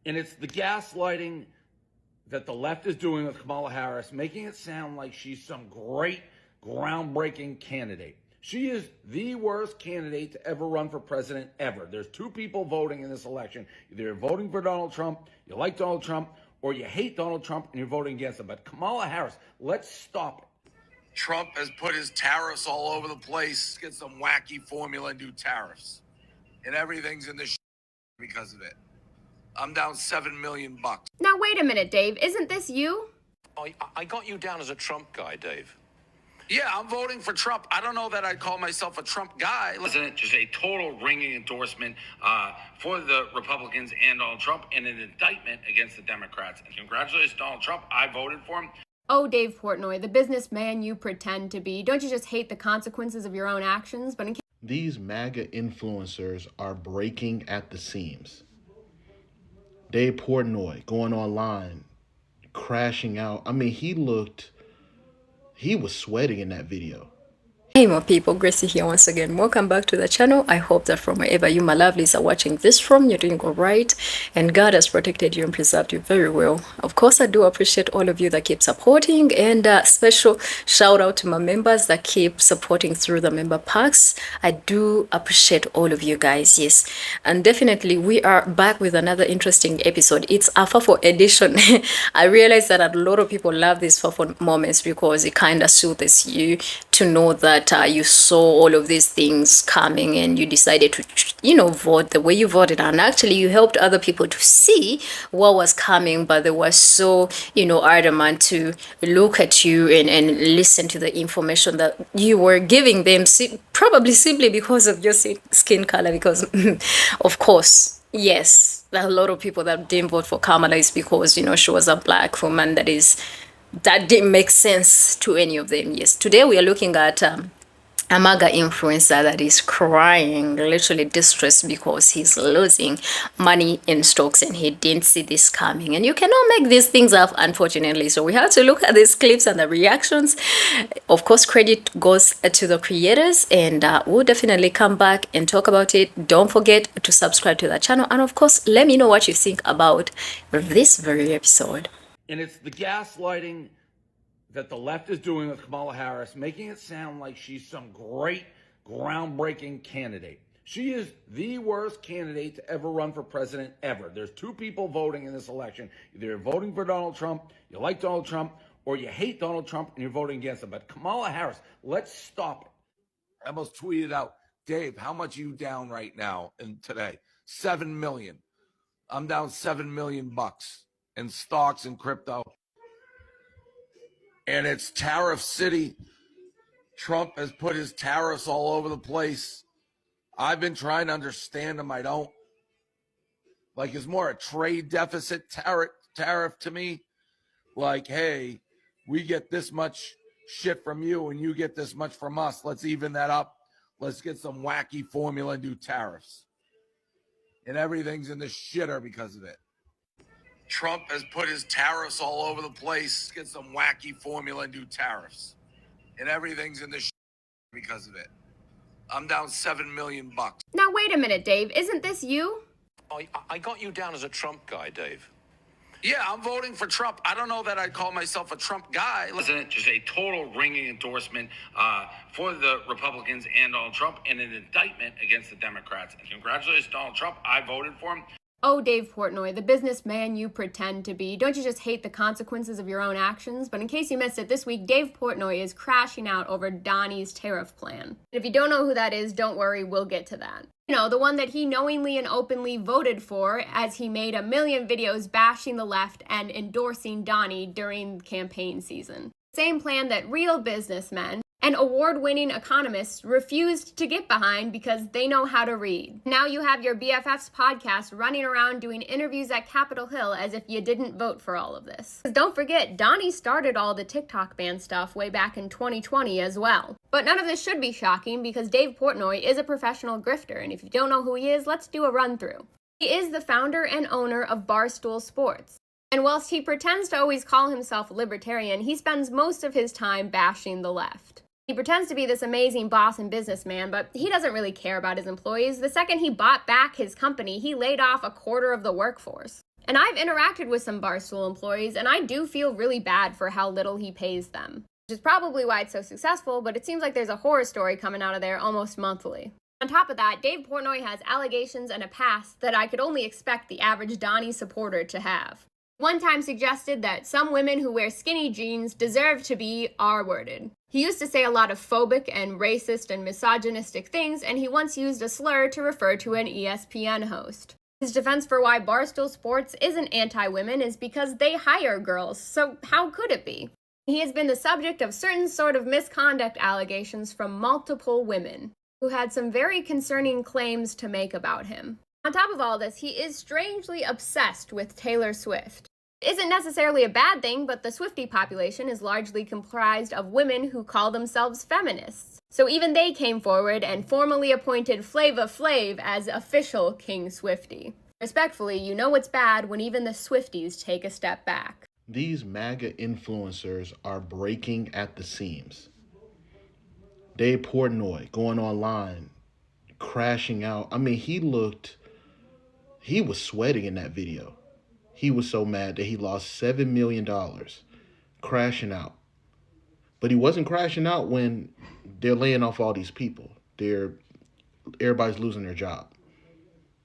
And it's the gaslighting that the left is doing with Kamala Harris, making it sound like she's some great, groundbreaking candidate. She is the worst candidate to ever run for president ever. There's two people voting in this election. Either you're voting for Donald Trump, you like Donald Trump, or you hate Donald Trump and you're voting against him. But Kamala Harris, let's stop it. Trump has put his tariffs all over the place. Get some wacky formula and do tariffs. And everything's in the because of it. I'm down $7 million. Now wait a minute, Dave. Isn't this you? I got you down as a Trump guy, Dave. Yeah, I'm voting for Trump. I don't know that I'd call myself a Trump guy. Isn't it just a total ringing endorsement for the Republicans and Donald Trump and an indictment against the Democrats? And congratulations, Donald Trump. I voted for him. Oh, Dave Portnoy, the businessman you pretend to be. Don't you just hate the consequences of your own actions? But these MAGA influencers are breaking at the seams. Dave Portnoy going online, crashing out. I mean, he was sweating in that video. Hey my people, Gracie here once again. Welcome back to the channel. I hope that from wherever you my lovelies are watching this from, you're doing all right and God has protected you and preserved you very well. Of course, I do appreciate all of you that keep supporting, and special shout out to my members that keep supporting through the member packs. I do appreciate all of you guys, yes. And definitely we are back with another interesting episode. It's a FAFO edition. I realize that a lot of people love these FAFO moments because it kind of soothes you to know that you saw all of these things coming and you decided to, vote the way you voted, and actually you helped other people to see what was coming, but they were so, adamant to look at you and listen to the information that you were giving them, probably simply because of your skin color, because of course, yes, there are a lot of people that didn't vote for Kamala is because, she was a black woman. That didn't make sense to any of them. Yes, today we are looking at a MAGA influencer that is crying, literally distressed because he's losing money in stocks and he didn't see this coming. And you cannot make these things up, unfortunately. So we have to look at these clips and the reactions. Of course, credit goes to the creators, and we'll definitely come back and talk about it. Don't forget to subscribe to the channel, and of course, let me know what you think about this very episode. And it's the gaslighting that the left is doing with Kamala Harris, making it sound like she's some great, groundbreaking candidate. She is the worst candidate to ever run for president ever. There's two people voting in this election. Either you're voting for Donald Trump, you like Donald Trump, or you hate Donald Trump and you're voting against him. But Kamala Harris, let's stop it. I almost tweeted out, Dave, how much are you down right now and today? 7 million. I'm down $7 million in stocks and crypto. And it's tariff city. Trump has put his tariffs all over the place. I've been trying to understand them. I don't. Like, it's more a trade deficit tariff to me. Like, hey, we get this much shit from you and you get this much from us. Let's even that up. Let's get some wacky formula and do tariffs. And everything's in the shitter because of it. Trump has put his tariffs all over the place. Get some wacky formula and do tariffs. And everything's in the because of it. I'm down $7 million. now wait a minute, Dave. Isn't this you? I got you down as a Trump guy, Dave. Yeah, I'm voting for Trump. I don't know that I'd call myself a Trump guy. Isn't it just a total ringing endorsement for the Republicans and Donald Trump and an indictment against the Democrats? And congratulations, Donald Trump. I voted for him. Oh, Dave Portnoy, the businessman you pretend to be. Don't you just hate the consequences of your own actions? But in case you missed it, this week, Dave Portnoy is crashing out over Donnie's tariff plan. If you don't know who that is, don't worry, we'll get to that. The one that he knowingly and openly voted for, as he made a million videos bashing the left and endorsing Donnie during campaign season. Same plan that real businessmen and award-winning economists refused to get behind because they know how to read. Now you have your BFFs podcast running around doing interviews at Capitol Hill as if you didn't vote for all of this. Don't forget, Donnie started all the TikTok ban stuff way back in 2020 as well. But none of this should be shocking because Dave Portnoy is a professional grifter, and if you don't know who he is, let's do a run-through. He is the founder and owner of Barstool Sports. And whilst he pretends to always call himself a libertarian, he spends most of his time bashing the left. He pretends to be this amazing boss and businessman, but he doesn't really care about his employees. The second he bought back his company, he laid off a quarter of the workforce. And I've interacted with some Barstool employees, and I do feel really bad for how little he pays them. Which is probably why it's so successful, but it seems like there's a horror story coming out of there almost monthly. On top of that, Dave Portnoy has allegations and a past that I could only expect the average Donnie supporter to have. One time suggested that some women who wear skinny jeans deserve to be R-worded. He used to say a lot of phobic and racist and misogynistic things, and he once used a slur to refer to an ESPN host. His defense for why Barstool Sports isn't anti-women is because they hire girls, so how could it be? He has been the subject of certain sort of misconduct allegations from multiple women, who had some very concerning claims to make about him. On top of all this, he is strangely obsessed with Taylor Swift. It isn't necessarily a bad thing, but the Swiftie population is largely comprised of women who call themselves feminists. So even they came forward and formally appointed Flava Flav as official King Swiftie. Respectfully, you know it's bad when even the Swifties take a step back. These MAGA influencers are breaking at the seams. Dave Portnoy going online, crashing out. I mean, he was sweating in that video. He was so mad that he lost $7 million crashing out. But he wasn't crashing out when they're laying off all these people. Everybody's losing their job.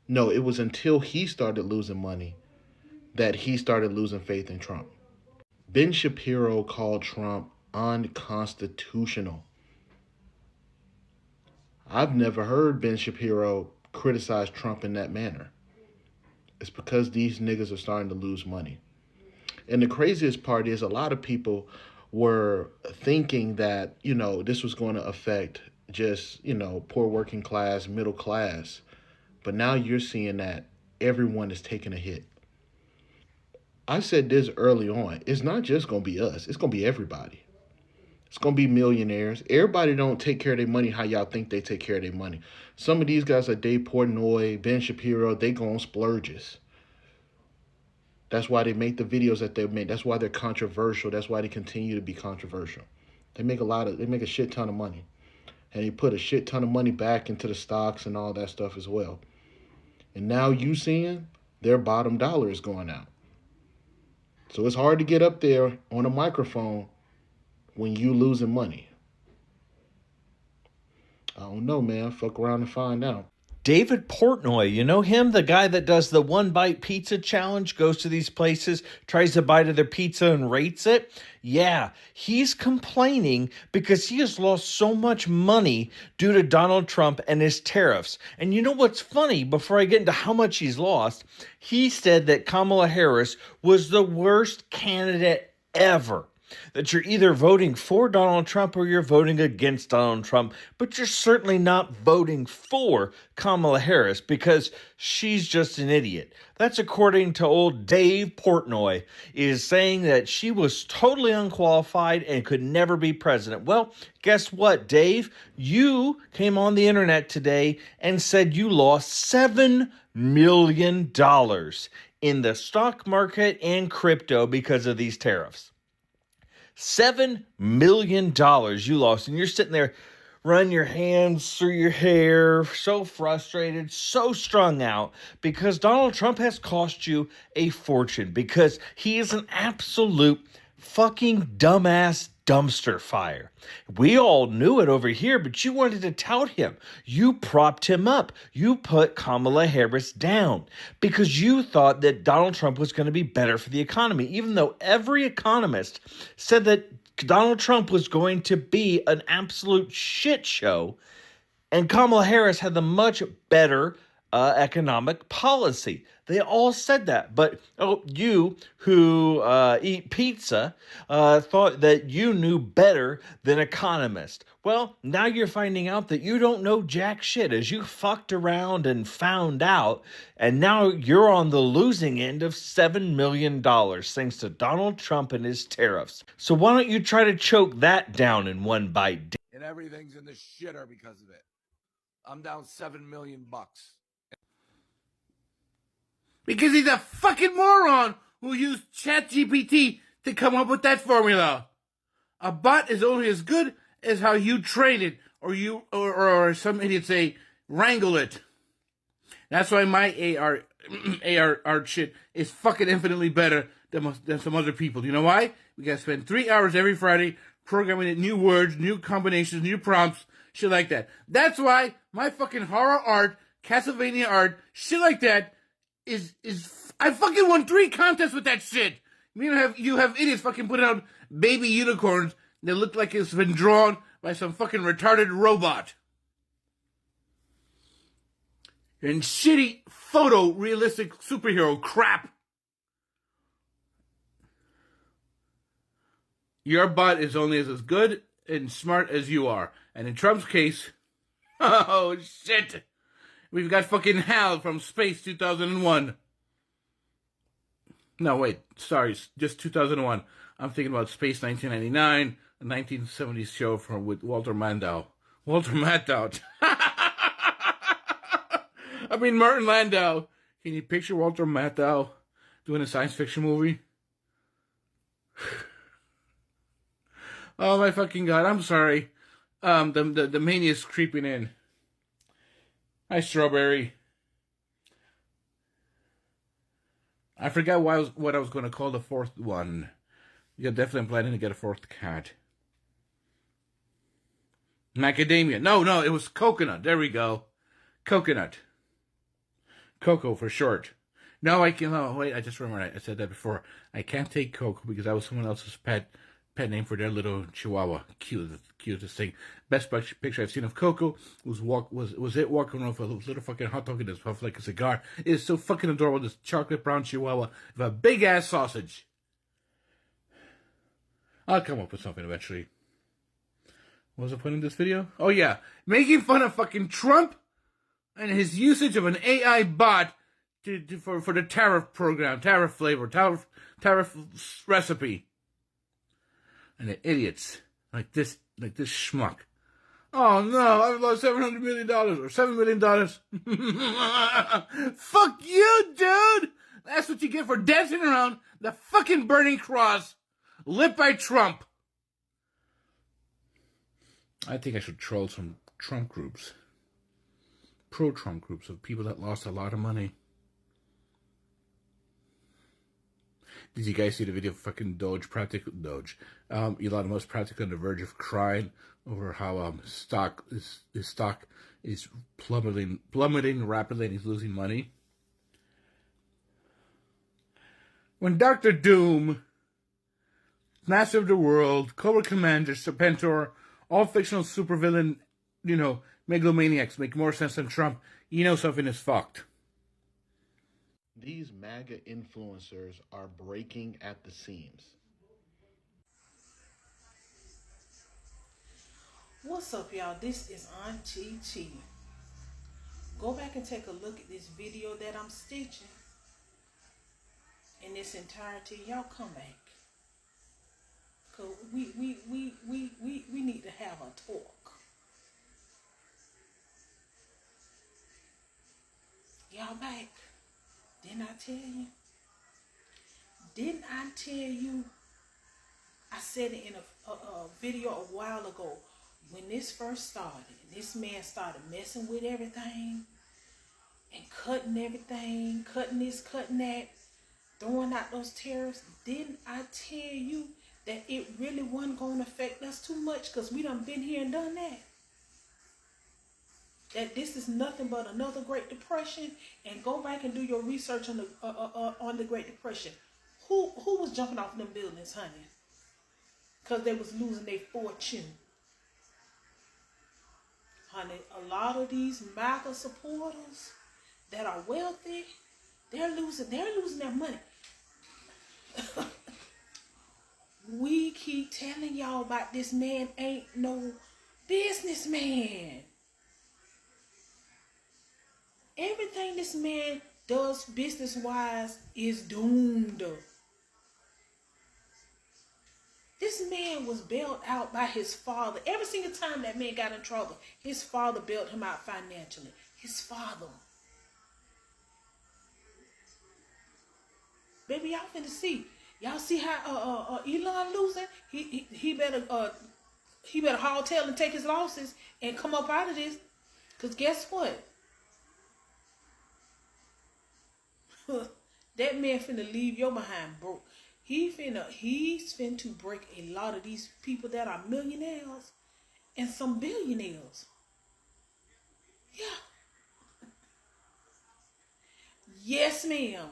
No, it was until he started losing money that he started losing faith in Trump. Ben Shapiro called Trump unconstitutional. I've never heard Ben Shapiro criticize Trump in that manner. It's because these niggas are starting to lose money. And the craziest part is a lot of people were thinking that, this was going to affect just, poor working class, middle class. But now you're seeing that everyone is taking a hit. I said this early on. It's not just going to be us. It's going to be everybody. It's going to be millionaires. Everybody don't take care of their money how y'all think they take care of their money. Some of these guys like Dave Portnoy, Ben Shapiro, they go on splurges. That's why they make the videos that they make. That's why they're controversial. That's why they continue to be controversial. They make a shit ton of money. And they put a shit ton of money back into the stocks and all that stuff as well. And now you seeing their bottom dollar is going out. So it's hard to get up there on a microphone when you losing money. I don't know, man. Fuck around and find out. David Portnoy, you know him? The guy that does the one bite pizza challenge, goes to these places, tries to bite of their pizza and rates it. Yeah, he's complaining because he has lost so much money due to Donald Trump and his tariffs. And you know what's funny? Before I get into how much he's lost, he said that Kamala Harris was the worst candidate ever. That you're either voting for Donald Trump or you're voting against Donald Trump, but you're certainly not voting for Kamala Harris because she's just an idiot. That's according to old Dave Portnoy, is saying that she was totally unqualified and could never be president. Well, guess what, Dave? You came on the internet today and said you lost $7 million in the stock market and crypto because of these tariffs. $7 million you lost, and you're sitting there running your hands through your hair, so frustrated, so strung out, because Donald Trump has cost you a fortune, because he is an absolute fucking dumbass dumpster fire. We all knew it over here, but you wanted to tout him. You propped him up. You put Kamala Harris down because you thought that Donald Trump was going to be better for the economy, even though every economist said that Donald Trump was going to be an absolute shit show, and Kamala Harris had the much better economic policy. They all said that. But you who eat pizza thought that you knew better than economists. Well, now you're finding out that you don't know jack shit as you fucked around and found out. And now you're on the losing end of $7 million thanks to Donald Trump and his tariffs. So why don't you try to choke that down in one bite? And everything's in the shitter because of it. I'm down $7 million. Because he's a fucking moron who used ChatGPT to come up with that formula. A bot is only as good as how you train it, or some idiots say, wrangle it. That's why my AR art shit is fucking infinitely better than some other people. You know why? We gotta spend 3 hours every Friday programming it, new words, new combinations, new prompts, shit like that. That's why my fucking horror art, Castlevania art, shit like that is I fucking won 3 contests with that shit. You have idiots fucking putting out baby unicorns that look like it's been drawn by some fucking retarded robot. And shitty photo-realistic superhero crap. Your bot is only as good and smart as you are. And in Trump's case, oh shit, we've got fucking Hal from Space 2001. No, wait, sorry, just 2001. I'm thinking about Space 1999, a 1970s show with Walter Matthau. Walter Matthau. I mean, Martin Landau. Can you picture Walter Matthau doing a science fiction movie? Oh my fucking god! I'm sorry. The mania is creeping in. Hi, Strawberry. I forgot what I was going to call the 4th one. You're definitely planning to get a 4th cat. Macadamia. No, it was coconut. There we go. Coconut. Coco for short. No, I can. Oh, wait, I just remembered. I said that before. I can't take Coco because that was someone else's pet name for their little chihuahua. Cutest thing. Best picture I've seen of Coco was it walking around with a little fucking hot dog in his puff like a cigar. It is so fucking adorable. This chocolate brown chihuahua with a big ass sausage. I'll come up with something eventually. What was the point of this video? Oh yeah, making fun of fucking Trump and his usage of an AI bot for the tariff program, tariff flavor, tariff recipe. And the idiots like this schmuck. Oh no, I've lost $700 million or $7 million. Fuck you, dude! That's what you get for dancing around the fucking burning cross lit by Trump. I think I should troll some Trump groups. Pro-Trump groups of people that lost a lot of money. Did you guys see the video of fucking Elon Musk practically on the verge of crying over how his stock is plummeting rapidly and he's losing money? When Dr. Doom, Master of the World, Cobra Commander, Serpentor, all fictional supervillain, megalomaniacs make more sense than Trump, something is fucked. These MAGA influencers are breaking at the seams. What's up, y'all? This is Auntie T. Go back and take a look at this video that I'm stitching in its entirety. Y'all come back. Cause we need to have a talk. Y'all back. Didn't I tell you? Didn't I tell you? I said it in a video a while ago. When this first started, this man started messing with everything and cutting everything, cutting this, cutting that, throwing out those tariffs. Didn't I tell you that it really wasn't going to affect us too much because we done been here and done that? That this is nothing but another Great Depression, and go back and do your research on the Great Depression. Who was jumping off them buildings, honey? Because they was losing their fortune. Honey, a lot of these MAGA supporters that are wealthy, they're losing their money. We keep telling y'all about this man ain't no businessman. Everything this man does business-wise is doomed. This man was bailed out by his father. Every single time that man got in trouble, his father bailed him out financially. His father. Baby, y'all finna see. Y'all see how Elon losing? He better haul tail and take his losses and come up out of this. Because guess what? That man finna leave your behind broke. He's finna to break a lot of these people that are millionaires and some billionaires. Yeah. Yes, ma'am.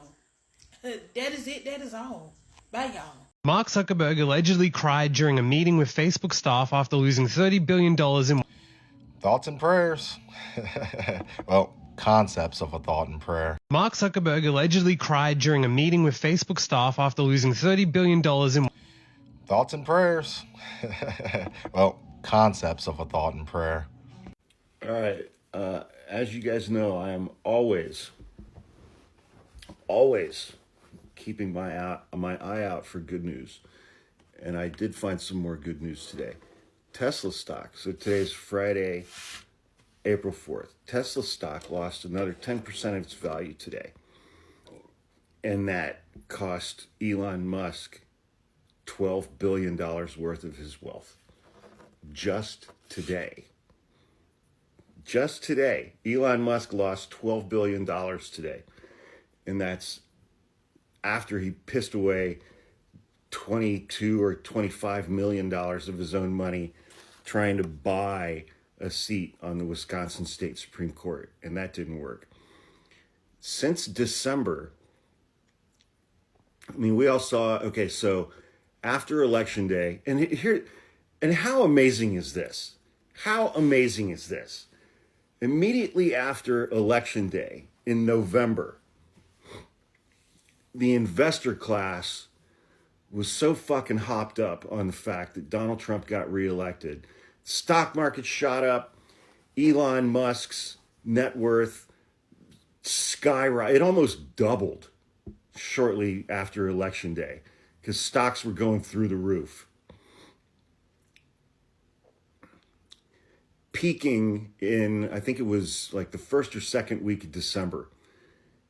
That is it. That is all. Bye, y'all. Mark Zuckerberg allegedly cried during a meeting with Facebook staff after losing $30 billion in... Thoughts and prayers. Well, concepts of a thought and prayer. Mark Zuckerberg allegedly cried during a meeting with Facebook staff after losing $30 billion in... Thoughts and prayers. Well, concepts of a thought and prayer. All right. As you guys know, I am always keeping my eye out for good news. And I did find some more good news today. Tesla stock. So today's Friday, April 4th. Tesla stock lost another 10% of its value today. And that cost Elon Musk $12 billion worth of his wealth. Just today. Just today, Elon Musk lost $12 billion today. And that's after he pissed away $22 or $25 million of his own money trying to buy a seat on the Wisconsin State Supreme Court. And that didn't work. Since December, I mean, we all saw, okay, so after Election Day, and how amazing is this? How amazing is this? Immediately after Election Day in November, the investor class was so fucking hopped up on the fact that Donald Trump got reelected. Stock market shot up. Elon Musk's net worth skyrocketed. It almost doubled shortly after Election Day because stocks were going through the roof. Peaking in, I think it was like the first or second week of December.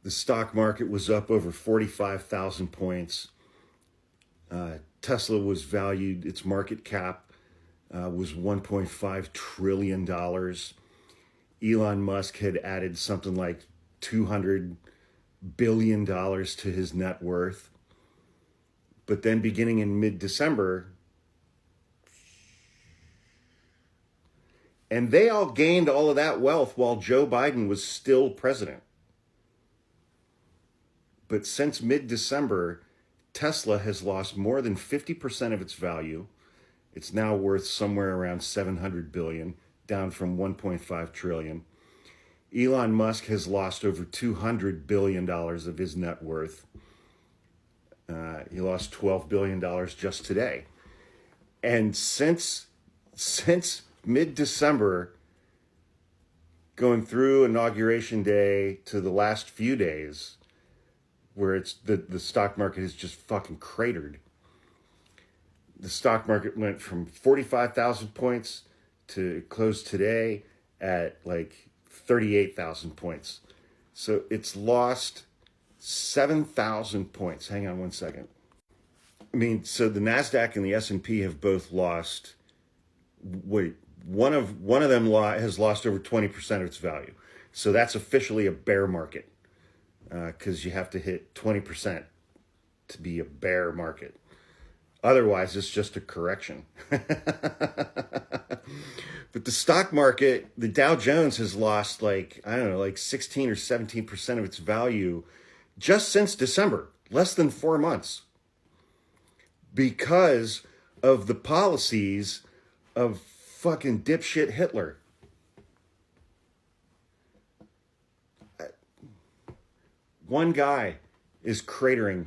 The stock market was up over 45,000 points. Tesla was valued, its market cap was $1.5 trillion. Elon Musk had added something like $200 billion to his net worth. But then beginning in mid-December, and they all gained all of that wealth while Joe Biden was still president. But since mid-December, Tesla has lost more than 50% of its value. It's now worth somewhere around $700 billion, down from $1.5 trillion. Elon Musk has lost over $200 billion of his net worth. He lost $12 billion just today. And since mid-December, going through Inauguration Day to the last few days, where it's the stock market has just fucking cratered. The stock market went from 45,000 points to close today at like 38,000 points. So it's lost 7,000 points. Hang on one second. I mean, so the NASDAQ and the S&P have both lost, one of them has lost over 20% of its value. So that's officially a bear market. Because you have to hit 20% to be a bear market. Otherwise, it's just a correction. But the stock market, the Dow Jones has lost like 16 or 17% of its value just since December, less than 4 months. Because of the policies of fucking dipshit Hitler. One guy is cratering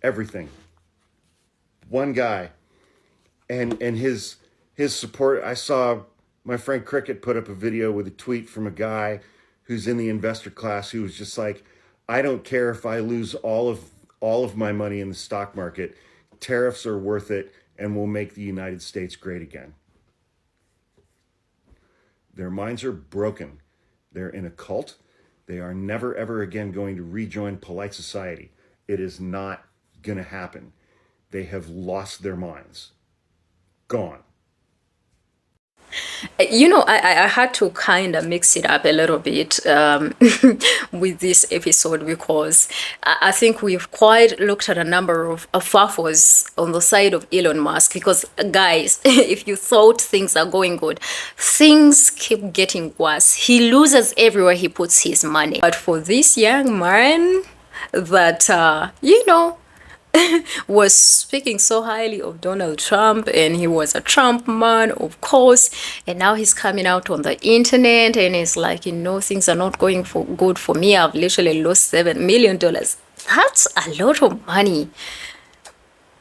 everything. One guy. And his support, I saw my friend Cricket put up a video with a tweet from a guy who's in the investor class who was just like, I don't care if I lose all of my money in the stock market. Tariffs are worth it and will make the United States great again. Their minds are broken. They're in a cult. They are never, ever again going to rejoin polite society. It is not going to happen. They have lost their minds. Gone. You know, I had to kind of mix it up a little bit with this episode because I think we've quite looked at a number of waffles on the side of Elon Musk. Because, guys, if you thought things are going good, things keep getting worse. He loses everywhere he puts his money. But for this young man that, you know, was speaking so highly of Donald Trump, and he was a Trump man, of course, and now he's coming out on the internet and it's like, you know, things are not going for good for me. I've literally lost $7 million. That's a lot of money,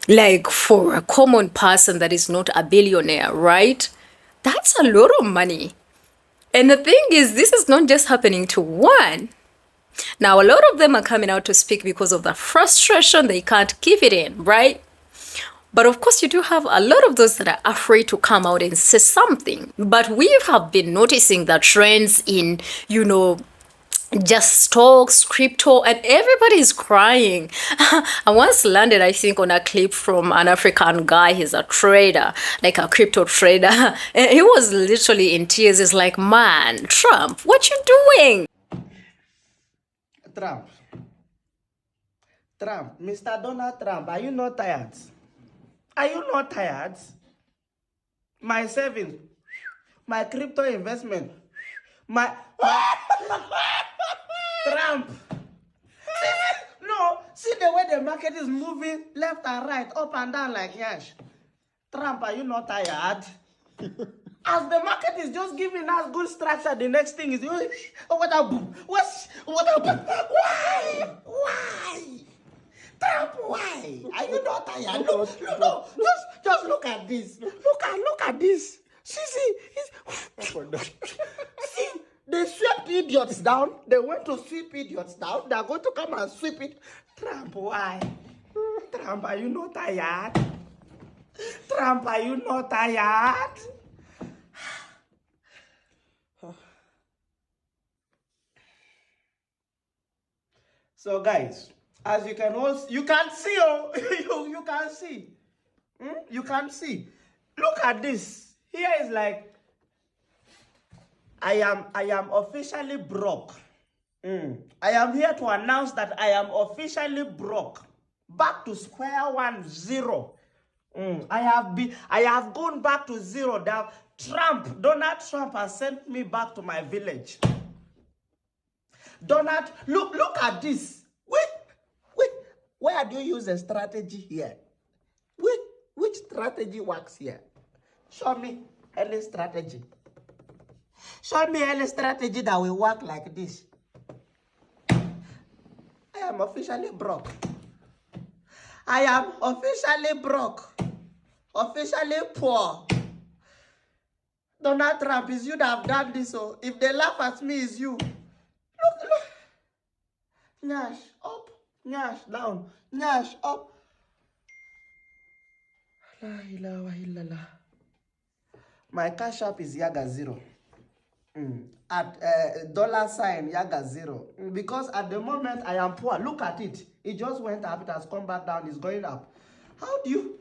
like, for a common person that is not a billionaire, right? That's a lot of money. And the thing is, this is not just happening to one. Now, a lot of them are coming out to speak because of the frustration. They can't keep it in, right? But of course, you do have a lot of those that are afraid to come out and say something. But we have been noticing the trends in, you know, just stocks, crypto, and everybody is crying. I once landed, I think, on a clip from an African guy. He's a trader, like a crypto trader. And he was literally in tears. He's like, man, Trump, what you doing? Trump, Mr. Donald Trump, are you not tired? Are you not tired? My savings, my crypto investment, my Trump. No, see the way the market is moving left and right, up and down like yash. Trump, are you not tired? As the market is just giving us good structure, the next thing is, oh, what a boom. What a boom. Why? Trump, why? Are you not tired? No. Just look at this. Look at this. See, they swept idiots down. They went to sweep idiots down. They are going to come and sweep it. Trump, why? Trump, are you not tired? Trump, are you not tired? So guys, as you can see, you can see. You can see. Look at this. Here is like, I am officially broke. I am here to announce that I am officially broke. Back to square one, zero. I have gone back to zero. Donald Trump has sent me back to my village. Donald, look at this. Wait, where do you use a strategy here? Which strategy works here? Show me any strategy. Show me any strategy that will work like this. I am officially broke. I am officially broke. Officially poor. Donald Trump, is you that have done this. So if they laugh at me, it's you. Look. Nash up, Nash down, Nash up. La ilaha illallah. My cash app is Yaga 0. At $sign Yaga 0. Because at the moment I am poor. Look at it. It just went up. It has come back down. It's going up. How do you?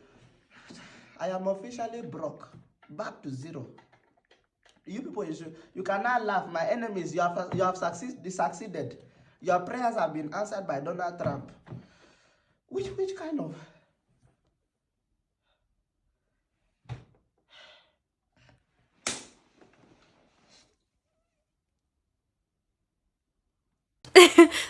I am officially broke. Back to zero. You people, you cannot laugh. My enemies, you have succeeded. Your prayers have been answered by Donald Trump. Which kind of?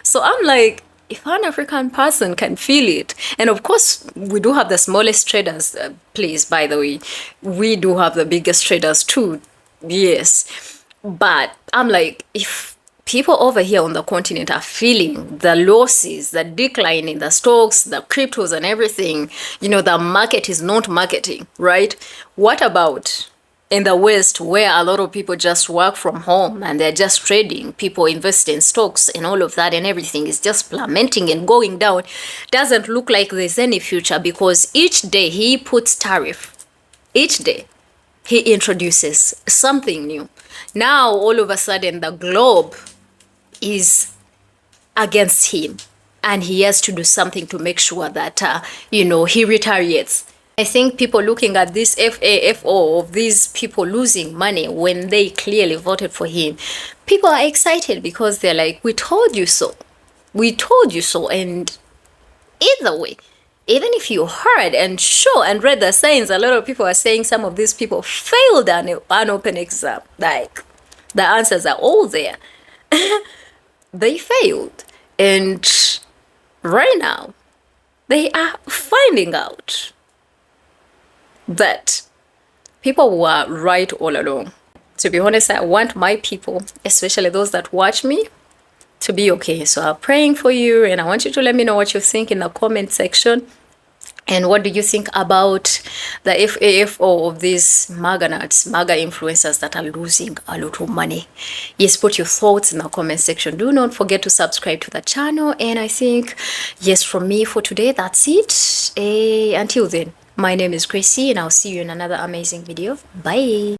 So I'm like, if an African person can feel it, and of course we do have the smallest traders, please, by the way, we do have the biggest traders too, yes, but I'm like, if people over here on the continent are feeling the losses, the decline in the stocks, the cryptos and everything, you know, the market is not marketing, right? What about in the West, where a lot of people just work from home and they're just trading, people invest in stocks and all of that, and everything is just plummeting and going down? Doesn't look like there's any future, because each day he puts tariff. Each day he introduces something new. Now all of a sudden the globe is against him, and he has to do something to make sure that you know, he retaliates. I think people looking at this FAFO of these people losing money when they clearly voted for him, people are excited because they're like, we told you so. We told you so. And either way, even if you heard and saw and read the signs, a lot of people are saying some of these people failed an open exam. Like, the answers are all there. They failed. And right now, they are finding out that people were right all along. To be honest, I want my people, especially those that watch me, to be okay. So I'm praying for you, and I want you to let me know what you think in the comment section. And what do you think about the FAFO of these MAGA nuts, MAGA influencers that are losing a lot of money? Yes, put your thoughts in the comment section. Do not forget to subscribe to the channel. And I think, yes, from me for today, that's it. Until then, my name is Gracie, and I'll see you in another amazing video. Bye.